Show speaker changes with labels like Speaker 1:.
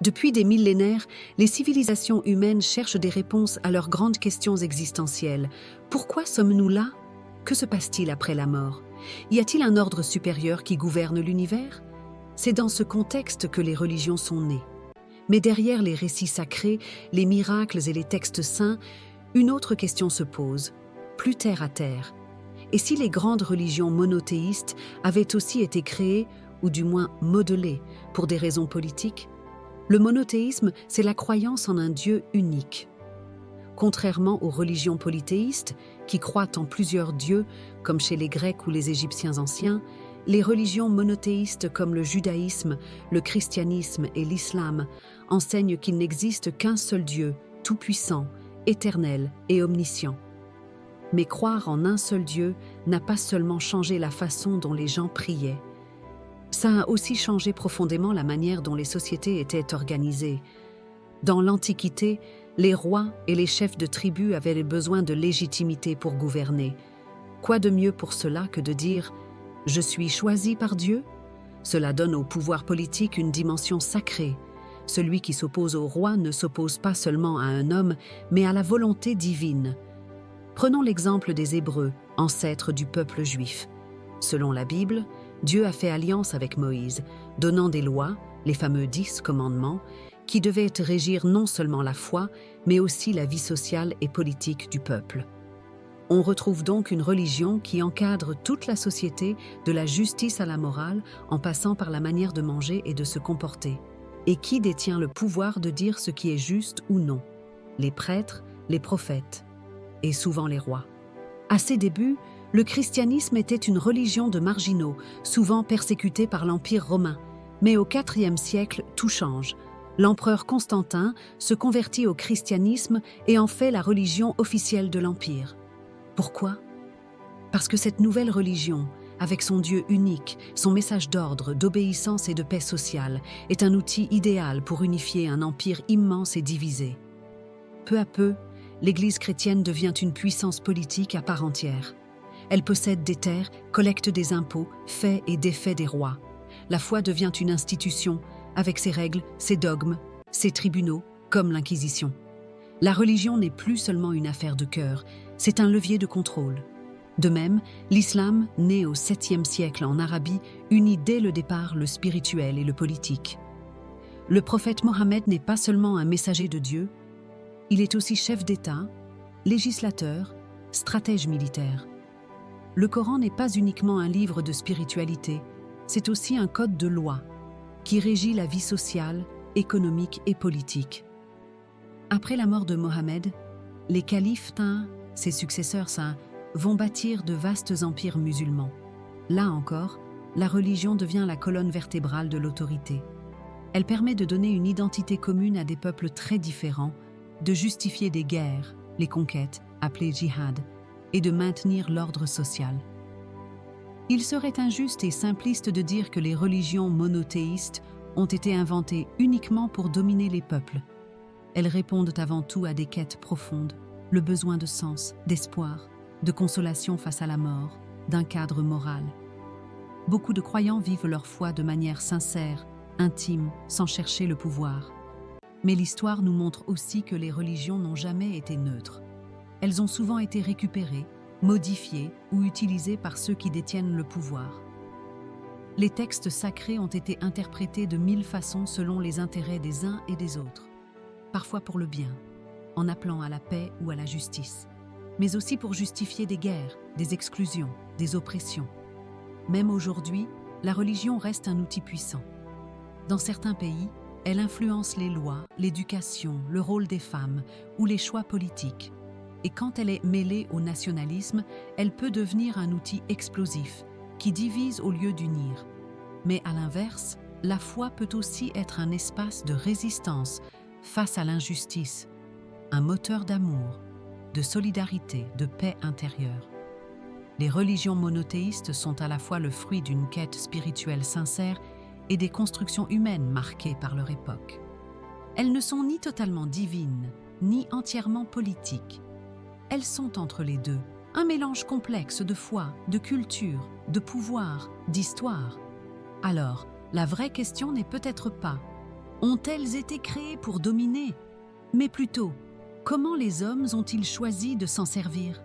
Speaker 1: Depuis des millénaires, les civilisations humaines cherchent des réponses à leurs grandes questions existentielles. Pourquoi sommes-nous là? Que se passe-t-il après la mort? Y a-t-il un ordre supérieur qui gouverne l'univers? C'est dans ce contexte que les religions sont nées. Mais derrière les récits sacrés, les miracles et les textes saints, une autre question se pose, plus terre à terre. Et si les grandes religions monothéistes avaient aussi été créées, ou du moins modelées, pour des raisons politiques? Le monothéisme, c'est la croyance en un Dieu unique. Contrairement aux religions polythéistes, qui croient en plusieurs dieux, comme chez les Grecs ou les Égyptiens anciens, les religions monothéistes comme le judaïsme, le christianisme et l'islam enseignent qu'il n'existe qu'un seul Dieu, tout-puissant, éternel et omniscient. Mais croire en un seul Dieu n'a pas seulement changé la façon dont les gens priaient. Ça a aussi changé profondément la manière dont les sociétés étaient organisées. Dans l'Antiquité, les rois et les chefs de tribus avaient besoin de légitimité pour gouverner. Quoi de mieux pour cela que de dire « Je suis choisi par Dieu » ? Cela donne au pouvoir politique une dimension sacrée. Celui qui s'oppose au roi ne s'oppose pas seulement à un homme, mais à la volonté divine. Prenons l'exemple des Hébreux, ancêtres du peuple juif. Selon la Bible, Dieu a fait alliance avec Moïse, donnant des lois, les fameux 10 commandements, qui devaient régir non seulement la foi, mais aussi la vie sociale et politique du peuple. On retrouve donc une religion qui encadre toute la société, de la justice à la morale, en passant par la manière de manger et de se comporter. Et qui détient le pouvoir de dire ce qui est juste ou non? Les prêtres, les prophètes, et souvent les rois. À ses débuts, le christianisme était une religion de marginaux, souvent persécutés par l'Empire romain. Mais au IVe siècle, tout change. L'empereur Constantin se convertit au christianisme et en fait la religion officielle de l'Empire. Pourquoi? Parce que cette nouvelle religion, avec son Dieu unique, son message d'ordre, d'obéissance et de paix sociale, est un outil idéal pour unifier un empire immense et divisé. Peu à peu, l'Église chrétienne devient une puissance politique à part entière. Elle possède des terres, collecte des impôts, fait et défait des rois. La foi devient une institution, avec ses règles, ses dogmes, ses tribunaux, comme l'Inquisition. La religion n'est plus seulement une affaire de cœur, c'est un levier de contrôle. De même, l'islam, né au 7e siècle en Arabie, unit dès le départ le spirituel et le politique. Le prophète Mohammed n'est pas seulement un messager de Dieu, il est aussi chef d'État, législateur, stratège militaire. Le Coran n'est pas uniquement un livre de spiritualité, c'est aussi un code de loi qui régit la vie sociale, économique et politique. Après la mort de Mohammed, les califes, ses successeurs, vont bâtir de vastes empires musulmans. Là encore, la religion devient la colonne vertébrale de l'autorité. Elle permet de donner une identité commune à des peuples très différents, de justifier des guerres, les conquêtes, appelées djihad, et de maintenir l'ordre social. Il serait injuste et simpliste de dire que les religions monothéistes ont été inventées uniquement pour dominer les peuples. Elles répondent avant tout à des quêtes profondes, le besoin de sens, d'espoir, de consolation face à la mort, d'un cadre moral. Beaucoup de croyants vivent leur foi de manière sincère, intime, sans chercher le pouvoir. Mais l'histoire nous montre aussi que les religions n'ont jamais été neutres. Elles ont souvent été récupérées, modifiées ou utilisées par ceux qui détiennent le pouvoir. Les textes sacrés ont été interprétés de 1000 façons selon les intérêts des uns et des autres. Parfois pour le bien, en appelant à la paix ou à la justice, mais aussi pour justifier des guerres, des exclusions, des oppressions. Même aujourd'hui, la religion reste un outil puissant. Dans certains pays, elle influence les lois, l'éducation, le rôle des femmes ou les choix politiques. Et quand elle est mêlée au nationalisme, elle peut devenir un outil explosif qui divise au lieu d'unir. Mais à l'inverse, la foi peut aussi être un espace de résistance face à l'injustice, un moteur d'amour, de solidarité, de paix intérieure. Les religions monothéistes sont à la fois le fruit d'une quête spirituelle sincère et des constructions humaines marquées par leur époque. Elles ne sont ni totalement divines, ni entièrement politiques. Elles sont entre les deux, un mélange complexe de foi, de culture, de pouvoir, d'histoire. Alors, la vraie question n'est peut-être pas Ont-elles été créées pour dominer? Mais plutôt, comment les hommes ont-ils choisi de s'en servir?